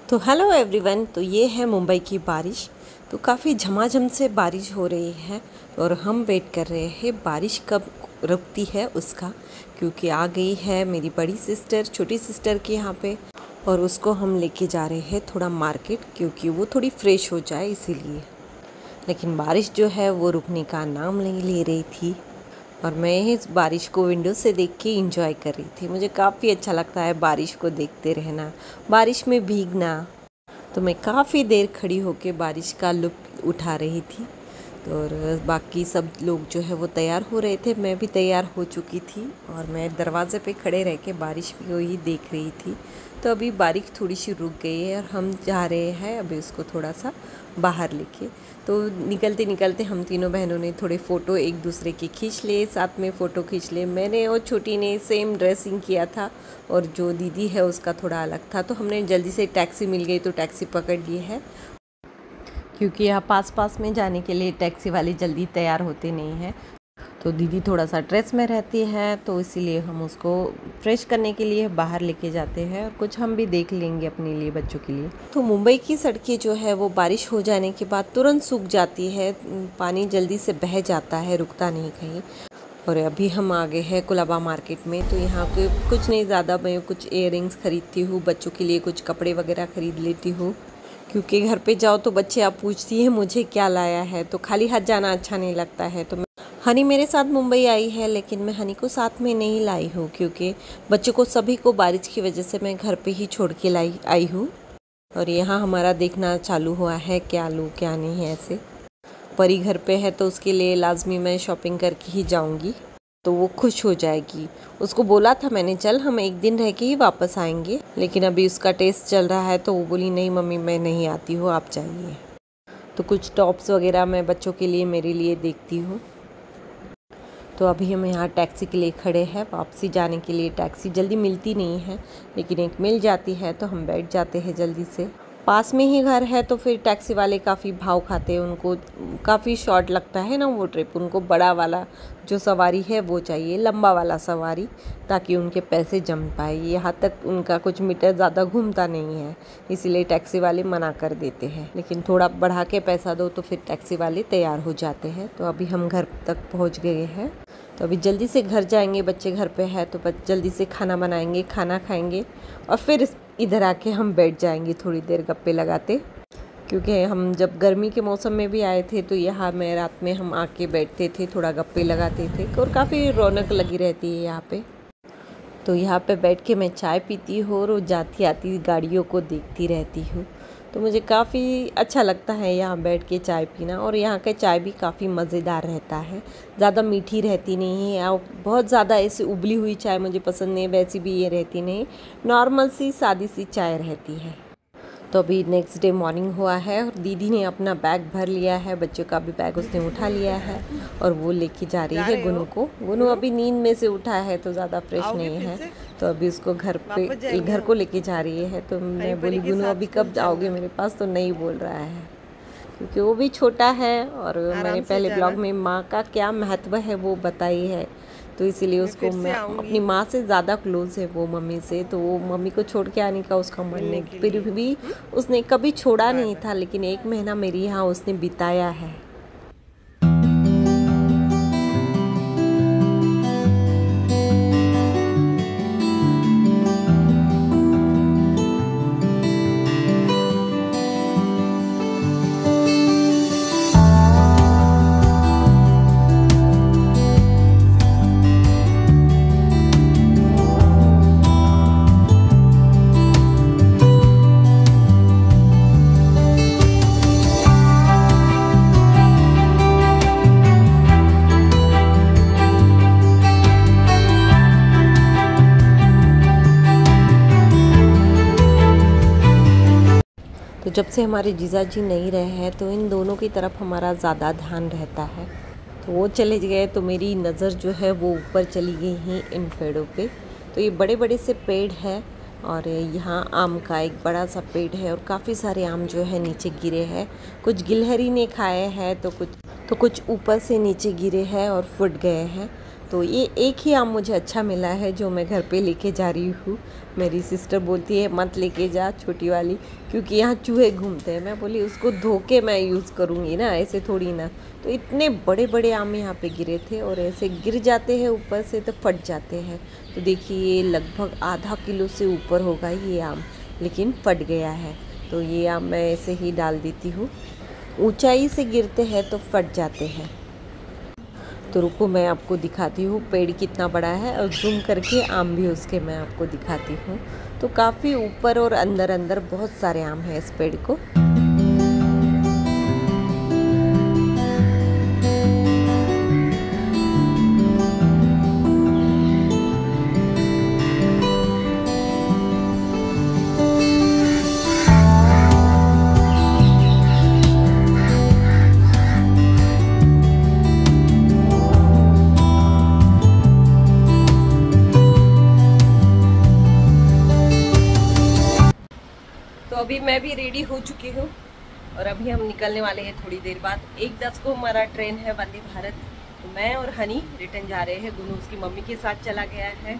तो hello everyone. तो ये है मुंबई की बारिश। तो काफ़ी झमाझम से बारिश हो रही है और हम वेट कर रहे हैं बारिश कब रुकती है उसका, क्योंकि आ गई है मेरी बड़ी सिस्टर छोटी सिस्टर के यहाँ पे और उसको हम लेके जा रहे हैं थोड़ा मार्केट, क्योंकि वो थोड़ी फ्रेश हो जाए इसीलिए। लेकिन बारिश जो है वो रुकने का नाम नहीं ले रही थी और मैं इस बारिश को विंडो से देख के एंजॉय कर रही थी। मुझे काफ़ी अच्छा लगता है बारिश को देखते रहना, बारिश में भीगना। तो मैं काफ़ी देर खड़ी होके बारिश का लुत्फ़ उठा रही थी। तो और बाकी सब लोग जो है वो तैयार हो रहे थे, मैं भी तैयार हो चुकी थी और मैं दरवाज़े पे खड़े रह के बारिश को ही देख रही थी। तो अभी बारिश थोड़ी सी रुक गई है और हम जा रहे हैं अभी उसको थोड़ा सा बाहर लेके। तो निकलते निकलते हम तीनों बहनों ने थोड़े फ़ोटो एक दूसरे के खींच लिए, साथ में फ़ोटो खींच लिए। मैंने और छोटी ने सेम ड्रेसिंग किया था और जो दीदी है उसका थोड़ा अलग था। तो हमने जल्दी से टैक्सी मिल गई तो टैक्सी पकड़ ली है, क्योंकि यहाँ पास पास में जाने के लिए टैक्सी वाले जल्दी तैयार होते नहीं हैं। तो दीदी थोड़ा सा स्ट्रेस में रहती है, तो इसीलिए हम उसको फ्रेश करने के लिए बाहर लेके जाते हैं और कुछ हम भी देख लेंगे अपने लिए, बच्चों के लिए। तो मुंबई की सड़कें जो है वो बारिश हो जाने के बाद तुरंत सूख जाती है, पानी जल्दी से बह जाता है, रुकता नहीं कहीं। और अभी हम आ गए हैं कुलाबा मार्केट में। तो यहाँ पे कुछ नहीं ज़्यादा, मैं कुछ इयररिंग्स खरीदती हूँ, बच्चों के लिए कुछ कपड़े वगैरह खरीद लेती हूँ, क्योंकि घर पे जाओ तो बच्चे आप पूछती हैं मुझे क्या लाया है, तो खाली हाथ जाना अच्छा नहीं लगता है। तो हनी मेरे साथ मुंबई आई है, लेकिन मैं हनी को साथ में नहीं लाई हूँ, क्योंकि बच्चों को सभी को बारिश की वजह से मैं घर पे ही छोड़ के आई हूँ। और यहाँ हमारा देखना चालू हुआ है क्या लूँ क्या नहीं है। ऐसे परी घर पे है तो उसके लिए लाजमी मैं शॉपिंग करके ही जाऊँगी, तो वो खुश हो जाएगी। उसको बोला था मैंने चल हम एक दिन रह के ही वापस आएंगे, लेकिन अभी उसका टेस्ट चल रहा है तो वो बोली नहीं मम्मी मैं नहीं आती हूँ, आप जाइए। तो कुछ टॉप्स वगैरह मैं बच्चों के लिए मेरे लिए देखती हूँ। तो अभी हम यहाँ टैक्सी के लिए खड़े हैं। वापसी जाने के लिए टैक्सी जल्दी मिलती नहीं है, लेकिन एक मिल जाती है तो हम बैठ जाते हैं जल्दी से। पास में ही घर है तो फिर टैक्सी वाले काफ़ी भाव खाते हैं, उनको काफ़ी शॉर्ट लगता है ना वो ट्रिप। उनको बड़ा वाला जो सवारी है वो चाहिए, लंबा वाला सवारी, ताकि उनके पैसे जम पाए। यहाँ तक उनका कुछ मीटर ज़्यादा घूमता नहीं है, इसीलिए टैक्सी वाले मना कर देते हैं। लेकिन थोड़ा बढ़ा के पैसा दो तो फिर टैक्सी वाले तैयार हो जाते हैं। तो अभी हम घर तक पहुँच गए हैं, तो अभी जल्दी से घर जाएंगे। बच्चे घर पे है तो जल्दी से खाना बनाएंगे, खाना खाएंगे और फिर इधर आके हम बैठ जाएंगे थोड़ी देर गप्पे लगाते, क्योंकि हम जब गर्मी के मौसम में भी आए थे तो यहाँ में रात में हम आके बैठते थे, थोड़ा गप्पे लगाते थे और काफ़ी रौनक लगी रहती है यहाँ पे। तो यहाँ पे बैठ के मैं चाय पीती हूँ और जाती आती गाड़ियों को देखती रहती हूँ। तो मुझे काफ़ी अच्छा लगता है यहाँ बैठ के चाय पीना। और यहाँ का चाय भी काफ़ी मज़ेदार रहता है, ज़्यादा मीठी रहती नहीं है और बहुत ज़्यादा ऐसे उबली हुई चाय मुझे पसंद नहीं, वैसी भी ये रहती नहीं, नॉर्मल सी सादी सी चाय रहती है। तो अभी नेक्स्ट डे मॉर्निंग हुआ है और दीदी ने अपना बैग भर लिया है, बच्चों का भी बैग उसने उठा लिया है और वो लेके जा रही है गुनू को। गुनू अभी नींद में से उठा है तो ज़्यादा फ्रेश नहीं है, तो अभी उसको घर को लेके जा रही है। तो मैं बोली गुनू अभी कब जाओगे मेरे पास, तो नहीं बोल रहा है, क्योंकि वो भी छोटा है। और मैंने पहले ब्लॉग में माँ का क्या महत्व है वो बताई है, तो इसीलिए उसको मैं अपनी माँ से ज़्यादा क्लोज़ है वो मम्मी से, तो वो मम्मी को छोड़ के आने का उसका मन नहीं। फिर भी उसने कभी छोड़ा नहीं था, लेकिन 1 महीना मेरे यहाँ उसने बिताया है। तो जब से हमारे जीजा जी नहीं रहे हैं तो इन दोनों की तरफ हमारा ज़्यादा ध्यान रहता है। तो वो चले गए तो मेरी नज़र जो है वो ऊपर चली गई हैं इन पेड़ों पे। तो ये बड़े बड़े से पेड़ है और यहाँ आम का एक बड़ा सा पेड़ है और काफ़ी सारे आम जो है नीचे गिरे हैं। कुछ गिलहरी ने खाए हैं तो कुछ ऊपर से नीचे गिरे हैं और फूट गए हैं। तो ये एक ही आम मुझे अच्छा मिला है जो मैं घर पे लेके जा रही हूँ। मेरी सिस्टर बोलती है मत लेके जा छोटी वाली, क्योंकि यहाँ चूहे घूमते हैं। मैं बोली उसको धो के मैं यूज़ करूँगी ना, ऐसे थोड़ी ना। तो इतने बड़े बड़े आम यहाँ पे गिरे थे और ऐसे गिर जाते हैं ऊपर से तो फट जाते हैं। तो देखिए ये लगभग आधा किलो से ऊपर होगा ये आम, लेकिन फट गया है। तो ये आम मैं ऐसे ही डाल देती हूँ। ऊंचाई से गिरते हैं तो फट जाते हैं। तो रुको मैं आपको दिखाती हूँ पेड़ कितना बड़ा है और जूम करके आम भी उसके मैं आपको दिखाती हूँ। तो काफ़ी ऊपर और अंदर अंदर बहुत सारे आम हैं इस पेड़ को। तो अभी मैं भी रेडी हो चुकी हूँ और अभी हम निकलने वाले हैं थोड़ी देर बाद। 1:10 को हमारा ट्रेन है वंदे भारत। तो मैं और हनी रिटर्न जा रहे हैं। गुनू उसकी मम्मी के साथ चला गया है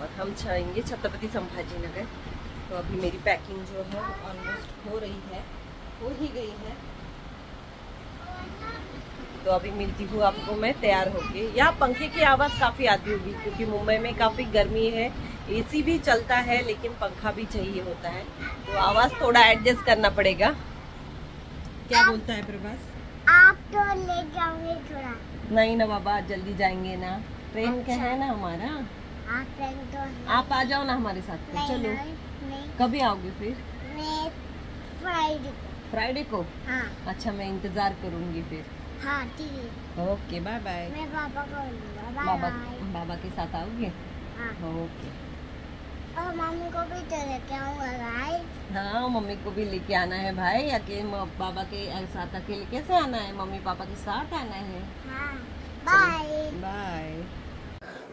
और हम जाएंगे छत्रपति संभाजी नगर। तो अभी मेरी पैकिंग जो है ऑलमोस्ट हो रही है, हो ही गई है। तो अभी मिलती हूँ आपको मैं तैयार होके। यहाँ पंखे की आवाज़ काफ़ी आती होगी क्योंकि मुंबई में काफ़ी गर्मी है। एसी भी चलता है लेकिन पंखा भी चाहिए होता है, तो आवाज़ थोड़ा एडजस्ट करना पड़ेगा। क्या बोलता है प्रभास? आप तो ले जाओगे थोड़ा। नहीं ना बाबा, जल्दी जाएंगे ना, ट्रेन का है ना हमारा। ट्रेन तो आप आ जाओ ना हमारे साथ। नहीं, चलो नहीं। कभी आओगे फिर? मैं फ्राइडे को। फ्राइडे को? हाँ। अच्छा मैं इंतज़ार करूँगी फिर। हाँ ठीक है। Okay bye bye. मैं पापा को बाबा के साथ आओगे? हाँ। ओके। और मम्मी को भी तो लेके आऊंगा गाइस। हाँ मम्मी को भी लेके आना है भाई। अकेले बाबा के साथ अकेले कैसे आना है? मम्मी पापा के साथ आना है। हाँ बाय बाय।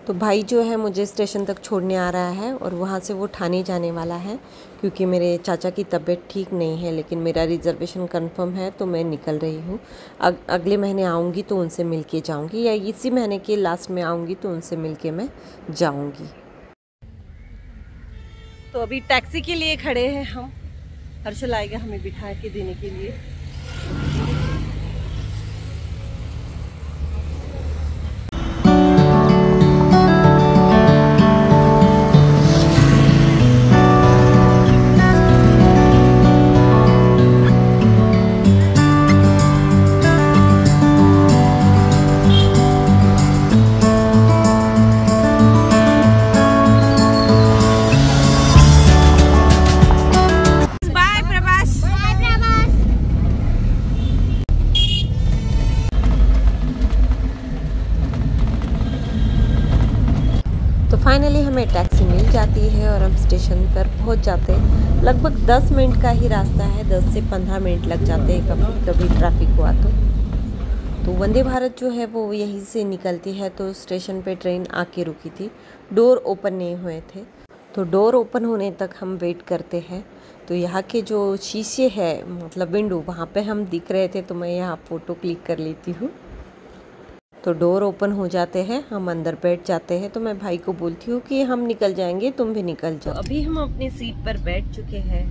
तो भाई जो है मुझे स्टेशन तक छोड़ने आ रहा है और वहाँ से वो ठाणे जाने वाला है क्योंकि मेरे चाचा की तबीयत ठीक नहीं है। लेकिन मेरा रिजर्वेशन कंफर्म है तो मैं निकल रही हूँ। अगले महीने आऊँगी तो उनसे मिल के जाऊँगी, या इसी महीने के लास्ट में आऊँगी तो उनसे मिल के मैं जाऊँगी। तो अभी टैक्सी के लिए खड़े हैं हम। हर्षल आएगा हमें बिठा के देने के लिए। फाइनली हमें टैक्सी मिल जाती है और हम स्टेशन पर पहुंच जाते हैं। लगभग 10 मिनट का ही रास्ता है, 10 से 15 मिनट लग जाते हैं कभी कभी ट्रैफिक हुआ तो वंदे भारत जो है वो यहीं से निकलती है। तो स्टेशन पे ट्रेन आके रुकी थी, डोर ओपन नहीं हुए थे। तो डोर ओपन होने तक हम वेट करते हैं। तो यहाँ के जो शीशे है मतलब विंडो, वहाँ पे हम दिख रहे थे तो मैं यहाँ फ़ोटो क्लिक कर लेती हूँ। तो डोर ओपन हो जाते हैं, हम अंदर बैठ जाते हैं। तो मैं भाई को बोलती हूँ कि हम निकल जाएंगे, तुम भी निकल जाओ। तो अभी हम अपनी सीट पर बैठ चुके हैं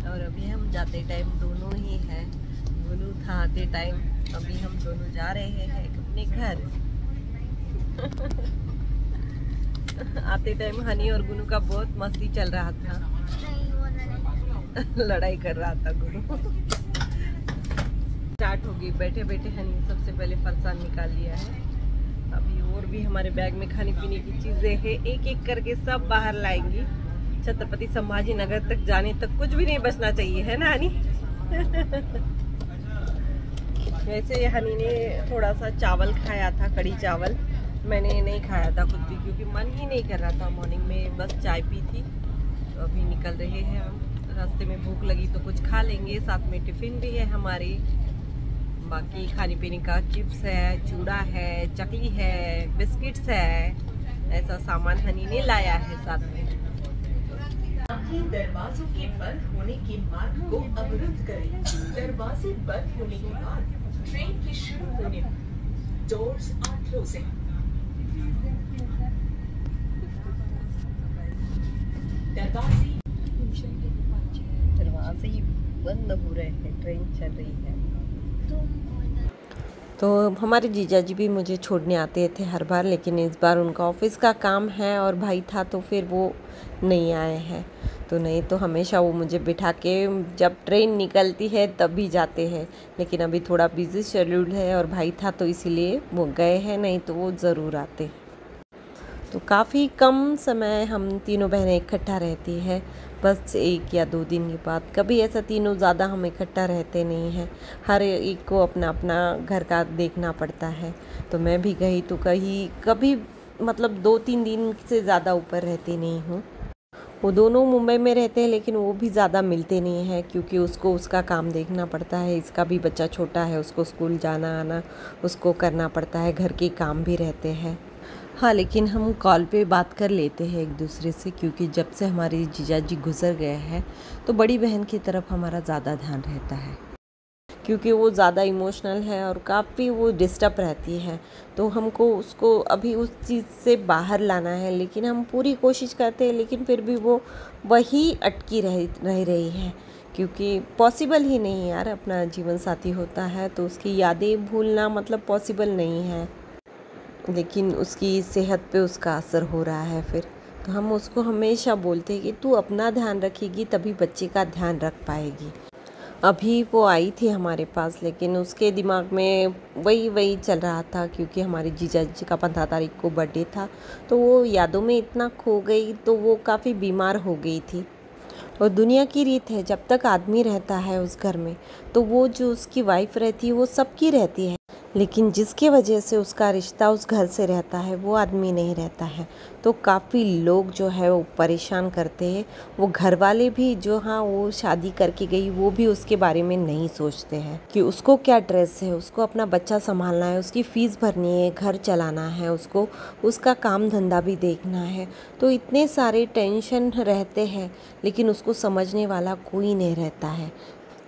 और अभी हम जाते टाइम दोनों ही हैं। गुनू था आते टाइम, अभी हम दोनों जा रहे हैं अपने घर। आते टाइम हनी और गुनू का बहुत मस्ती चल रहा था। लड़ाई कर रहा था गुनू। स्टार्ट होगी। बैठे बैठे हनी सबसे पहले फरसान निकाल लिया है। अभी और भी हमारे बैग में खाने पीने की चीज़ें हैं, एक एक करके सब बाहर लाएंगी। छत्रपति संभाजी नगर तक जाने तक कुछ भी नहीं बचना चाहिए, है ना हनी? वैसे हनी ने थोड़ा सा चावल खाया था, कड़ी चावल। मैंने नहीं खाया था कुछ भी क्योंकि मन ही नहीं कर रहा था। मॉर्निंग में बस चाय पी थी। तो अभी निकल रहे हैं हम। रास्ते में भूख लगी तो कुछ खा लेंगे, साथ में टिफ़िन भी है हमारी। बाकी खाने पीने का चिप्स है, चूड़ा है, चकली है, बिस्किट्स है, ऐसा सामान हनी ने लाया है साथ में। दरवाजों के बंद होने के मार्ग को अवरुद्ध करें। दरवाजे बंद होने के बाद ट्रेन के शुरू होने पर डोर्स आर क्लोजिंग। दरवाजे दरवाजे ही बंद हो रहे हैं, ट्रेन चल रही है। तो हमारे जीजा जी भी मुझे छोड़ने आते थे हर बार, लेकिन इस बार उनका ऑफिस का काम है और भाई था तो फिर वो नहीं आए हैं। तो नहीं तो हमेशा वो मुझे बिठा के जब ट्रेन निकलती है तभी जाते हैं, लेकिन अभी थोड़ा बिजी शेड्यूल है और भाई था तो इसीलिए वो गए हैं, नहीं तो वो ज़रूर आते। तो काफ़ी कम समय हम तीनों बहनें इकट्ठा रहती है, बस 1 या 2 दिन के बाद। कभी ऐसा तीनों ज़्यादा हम इकट्ठा रहते नहीं हैं, हर एक को अपना अपना घर का देखना पड़ता है। तो मैं भी गई तो कभी मतलब 2-3 दिन से ज़्यादा ऊपर रहती नहीं हूँ। वो दोनों मुंबई में रहते हैं, लेकिन वो भी ज़्यादा मिलते नहीं हैं क्योंकि उसको उसका काम देखना पड़ता है। इसका भी बच्चा छोटा है, उसको स्कूल जाना आना उसको करना पड़ता है, घर के काम भी रहते हैं। हाँ, लेकिन हम कॉल पे बात कर लेते हैं एक दूसरे से, क्योंकि जब से हमारे जीजा जी गुज़र गए हैं तो बड़ी बहन की तरफ हमारा ज़्यादा ध्यान रहता है, क्योंकि वो ज़्यादा इमोशनल है और काफ़ी वो डिस्टर्ब रहती है। तो हमको उसको अभी उस चीज़ से बाहर लाना है, लेकिन हम पूरी कोशिश करते हैं, लेकिन फिर भी वो वही अटकी रह रही है, क्योंकि पॉसिबल ही नहीं यार, अपना जीवन साथी होता है तो उसकी यादें भूलना मतलब पॉसिबल नहीं है। लेकिन उसकी सेहत पे उसका असर हो रहा है फिर। तो हम उसको हमेशा बोलते हैं कि तू अपना ध्यान रखेगी तभी बच्चे का ध्यान रख पाएगी। अभी वो आई थी हमारे पास, लेकिन उसके दिमाग में वही चल रहा था, क्योंकि हमारे जीजा जी का 15 तारीख को बर्थडे था, तो वो यादों में इतना खो गई, तो वो काफ़ी बीमार हो गई थी। और दुनिया की रीत है, जब तक आदमी रहता है उस घर में तो वो जो उसकी वाइफ रहती है वो सबकी रहती है, लेकिन जिसके वजह से उसका रिश्ता उस घर से रहता है वो आदमी नहीं रहता है। तो काफ़ी लोग जो है वो परेशान करते हैं। वो घर वाले भी जो हाँ वो शादी करके गई वो भी उसके बारे में नहीं सोचते हैं कि उसको क्या ड्रेस है, उसको अपना बच्चा संभालना है, उसकी फ़ीस भरनी है, घर चलाना है, उसको उसका काम धंधा भी देखना है। तो इतने सारे टेंशन रहते हैं, लेकिन उसको समझने वाला कोई नहीं रहता है।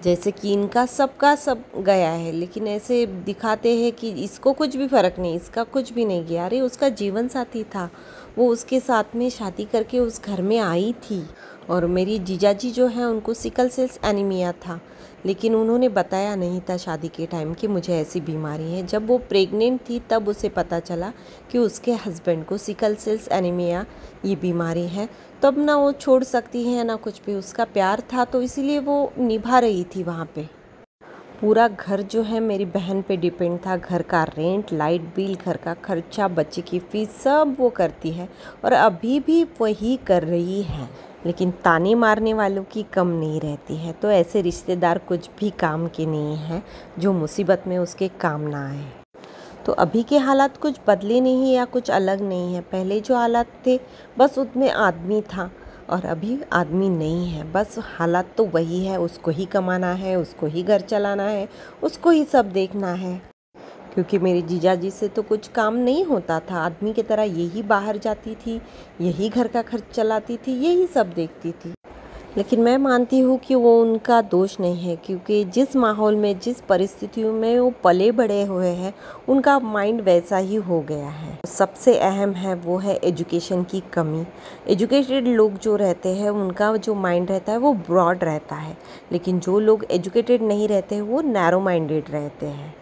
जैसे कि इनका सबका सब गया है, लेकिन ऐसे दिखाते हैं कि इसको कुछ भी फ़र्क नहीं, इसका कुछ भी नहीं गया। अरे उसका जीवन साथी था, वो उसके साथ में शादी करके उस घर में आई थी। और मेरी जीजाजी जो है उनको सिकल सेल्स एनीमिया था, लेकिन उन्होंने बताया नहीं था शादी के टाइम कि मुझे ऐसी बीमारी है। जब वो प्रेग्नेंट थी तब उसे पता चला कि उसके हस्बैंड को सिकल सेल्स एनीमिया ये बीमारी है। तब ना वो छोड़ सकती है ना कुछ भी, उसका प्यार था तो इसीलिए वो निभा रही थी वहाँ पे। पूरा घर जो है मेरी बहन पे डिपेंड था, घर का रेंट, लाइट बिल, घर का खर्चा, बच्चे की फ़ीस सब वो करती है और अभी भी वही कर रही है। लेकिन ताने मारने वालों की कम नहीं रहती है। तो ऐसे रिश्तेदार कुछ भी काम के नहीं हैं जो मुसीबत में उसके काम ना आए। तो अभी के हालात कुछ बदले नहीं या कुछ अलग नहीं है। पहले जो हालात थे बस उसमें आदमी था और अभी आदमी नहीं है, बस हालात तो वही है। उसको ही कमाना है, उसको ही घर चलाना है, उसको ही सब देखना है। क्योंकि मेरे जीजा जी से तो कुछ काम नहीं होता था, आदमी की तरह यही बाहर जाती थी, यही घर का खर्च चलाती थी, यही सब देखती थी। लेकिन मैं मानती हूँ कि वो उनका दोष नहीं है, क्योंकि जिस माहौल में, जिस परिस्थितियों में वो पले बड़े हुए हैं, उनका माइंड वैसा ही हो गया है। सबसे अहम है वो है एजुकेशन की कमी। एजुकेटेड लोग जो रहते हैं उनका जो माइंड रहता है वो ब्रॉड रहता है, लेकिन जो लोग एजुकेटेड नहीं रहते वो नैरो माइंडेड रहते हैं।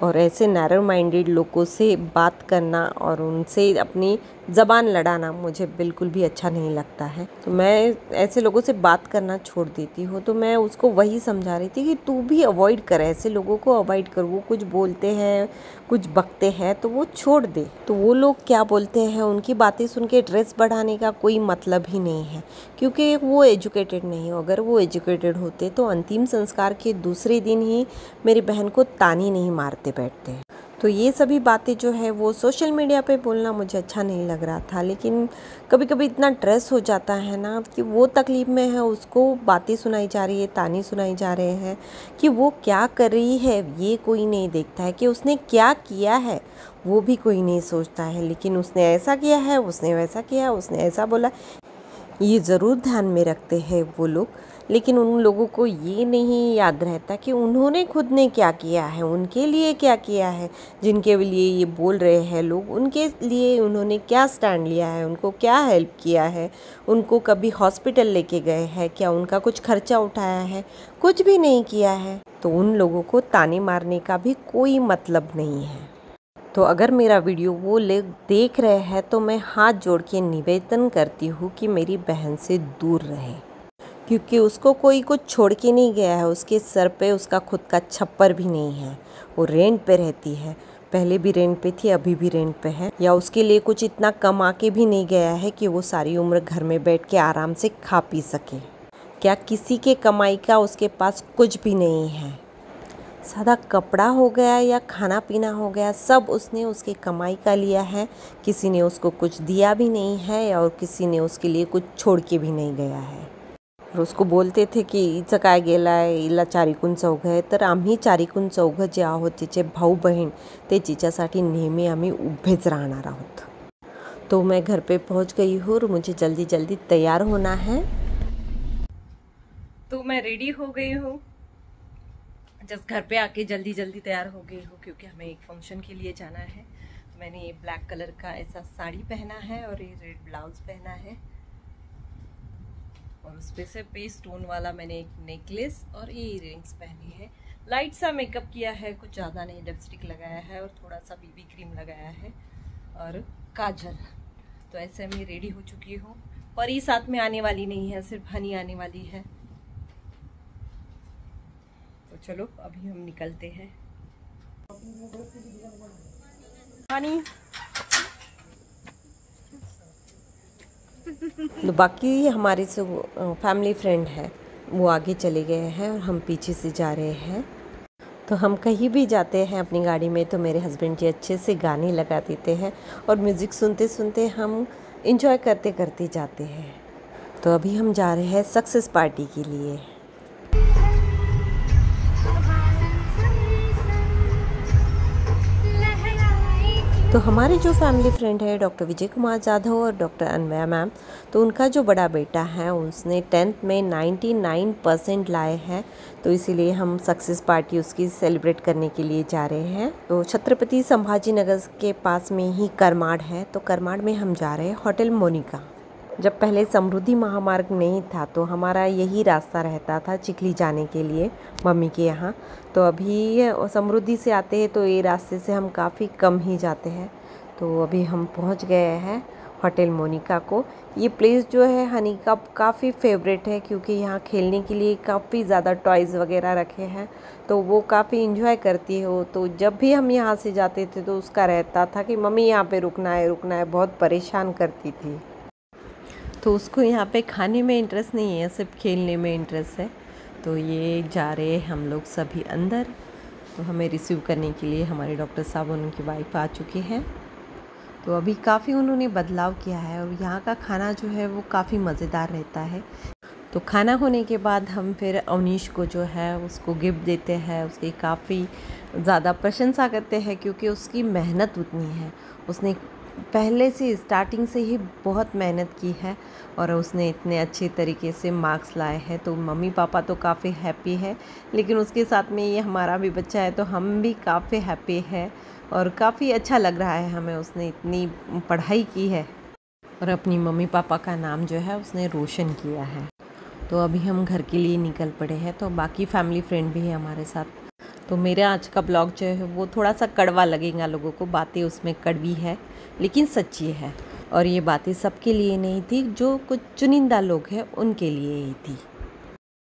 और ऐसे नैरो माइंडेड लोगों से बात करना और उनसे अपनी ज़बान लड़ाना मुझे बिल्कुल भी अच्छा नहीं लगता है। तो मैं ऐसे लोगों से बात करना छोड़ देती हूँ। तो मैं उसको वही समझा रही थी कि तू भी अवॉइड कर, ऐसे लोगों को अवॉइड कर। वो कुछ बोलते हैं, कुछ बकते हैं तो वो छोड़ दे। तो वो लोग क्या बोलते हैं, उनकी बातें सुन के ड्रेस बढ़ाने का कोई मतलब ही नहीं है, क्योंकि वो एजुकेटेड नहीं हो। अगर वो एजुकेटेड होते तो अंतिम संस्कार के दूसरे दिन ही मेरी बहन को ताने नहीं मारते बैठते। तो ये सभी बातें जो है वो सोशल मीडिया पे बोलना मुझे अच्छा नहीं लग रहा था, लेकिन कभी कभी इतना स्ट्रेस हो जाता है ना कि वो तकलीफ़ में है, उसको बातें सुनाई जा रही है, ताने सुनाई जा रहे हैं कि वो क्या कर रही है ये कोई नहीं देखता है, कि उसने क्या किया है वो भी कोई नहीं सोचता है। लेकिन उसने ऐसा किया है, उसने वैसा किया, उसने ऐसा बोला, ये ज़रूर ध्यान में रखते हैं वो लोग। लेकिन उन लोगों को ये नहीं याद रहता कि उन्होंने खुद ने क्या किया है, उनके लिए क्या किया है, जिनके लिए ये बोल रहे हैं लोग, उनके लिए उन्होंने क्या स्टैंड लिया है, उनको क्या हेल्प किया है, उनको कभी हॉस्पिटल लेके गए हैं क्या, उनका कुछ खर्चा उठाया है, कुछ भी नहीं किया है। तो उन लोगों को ताने मारने का भी कोई मतलब नहीं है। तो अगर मेरा वीडियो वो लोग देख रहे हैं तो मैं हाथ जोड़ के निवेदन करती हूँ कि मेरी बहन से दूर रहे, क्योंकि उसको कोई कुछ छोड़ के नहीं गया है। उसके सर पे उसका खुद का छप्पर भी नहीं है, वो रेंट पे रहती है, पहले भी रेंट पे थी, अभी भी रेंट पे है। या उसके लिए कुछ इतना कमा के भी नहीं गया है कि वो सारी उम्र घर में बैठ के आराम से खा पी सके। क्या किसी के कमाई का उसके पास कुछ भी नहीं है। सादा कपड़ा हो गया या खाना पीना हो गया, सब उसने उसके कमाई का लिया है। किसी ने उसको कुछ दिया भी नहीं है और किसी ने उसके लिए कुछ छोड़ के भी नहीं गया है। और उसको बोलते थे की हिचं काय गेलाय, हिला चारीकून चौघ आहे, तर आम्ही चारीकून चौघ जे आहोत, तिचे भाऊ बहीण, ते तिच्यासाठी नेहमी आम्ही उभेच राहणार आहोत। तो मैं घर पे पहुंच गई हूँ और मुझे जल्दी जल्दी तैयार होना है। तो मैं रेडी हो गई हूँ, जस्ट घर पे आके जल्दी जल्दी तैयार हो गई हूँ, क्योंकि हमें एक फंक्शन के लिए जाना है। मैंने ये ब्लैक कलर का ऐसा साड़ी पहना है और ये रेड ब्लाउज पहना है, और उस पे से पे स्टोन वाला मैंने एक नेकलेस और ये इयररिंग्स पहनी है। लाइट सा मेकअप किया है, कुछ ज़्यादा नहीं, लिपस्टिक लगाया है और थोड़ा सा बीबी क्रीम लगाया है और काजल। तो ऐसे मैं रेडी हो चुकी हूँ। परी साथ में आने वाली नहीं है, सिर्फ हनी आने वाली है। तो चलो अभी हम निकलते हैं। हनी तो बाकी हमारे से फैमिली फ्रेंड है वो आगे चले गए हैं और हम पीछे से जा रहे हैं। तो हम कहीं भी जाते हैं अपनी गाड़ी में तो मेरे हस्बैंड जी अच्छे से गाने लगा देते हैं और म्यूज़िक सुनते सुनते हम इंजॉय करते करते जाते हैं। तो अभी हम जा रहे हैं सक्सेस पार्टी के लिए। तो हमारे जो फैमिली फ्रेंड है डॉक्टर विजय कुमार जाधव और डॉक्टर अन्वया मैम, तो उनका जो बड़ा बेटा है उसने 10th में 99% लाए हैं, तो इसीलिए हम सक्सेस पार्टी उसकी सेलिब्रेट करने के लिए जा रहे हैं। तो छत्रपति संभाजी नगर के पास में ही करमाड़ है, तो करमाड़ में हम जा रहे हैं होटल मोनिका। जब पहले समृद्धि महामार्ग नहीं था तो हमारा यही रास्ता रहता था चिखली जाने के लिए मम्मी के यहाँ। तो अभी समृद्धि से आते हैं तो ये रास्ते से हम काफ़ी कम ही जाते हैं। तो अभी हम पहुँच गए हैं होटल मोनिका को। ये प्लेस जो है हनी का काफ़ी फेवरेट है, क्योंकि यहाँ खेलने के लिए काफ़ी ज़्यादा टॉयज़ वगैरह रखे हैं, तो वो काफ़ी इंजॉय करती हो। तो जब भी हम यहाँ से जाते थे तो उसका रहता था कि मम्मी यहाँ पे रुकना है, बहुत परेशान करती थी। तो उसको यहाँ पे खाने में इंटरेस्ट नहीं है, सिर्फ खेलने में इंटरेस्ट है। तो ये जा रहे हैं हम लोग सभी अंदर। तो हमें रिसीव करने के लिए हमारे डॉक्टर साहब और उनकी वाइफ आ चुके हैं। तो अभी काफ़ी उन्होंने बदलाव किया है और यहाँ का खाना जो है वो काफ़ी मज़ेदार रहता है। तो खाना होने के बाद हम फिर अवनीश को जो है उसको गिफ्ट देते हैं। उसकी काफ़ी ज़्यादा प्रशंसा करते हैं, क्योंकि उसकी मेहनत उतनी है। उसने पहले से स्टार्टिंग से ही बहुत मेहनत की है और उसने इतने अच्छे तरीके से मार्क्स लाए हैं। तो मम्मी पापा तो काफ़ी हैप्पी है, लेकिन उसके साथ में ये हमारा भी बच्चा है तो हम भी काफ़ी हैप्पी है और काफ़ी अच्छा लग रहा है हमें। उसने इतनी पढ़ाई की है और अपनी मम्मी पापा का नाम जो है उसने रोशन किया है। तो अभी हम घर के लिए निकल पड़े हैं। तो बाकी फैमिली फ्रेंड भी है हमारे साथ। तो मेरा आज का ब्लॉग जो है वो थोड़ा सा कड़वा लगेगा लोगों को, बातें उसमें कड़वी है लेकिन सच्ची है। और ये बातें सबके लिए नहीं थी, जो कुछ चुनिंदा लोग हैं उनके लिए ही थी।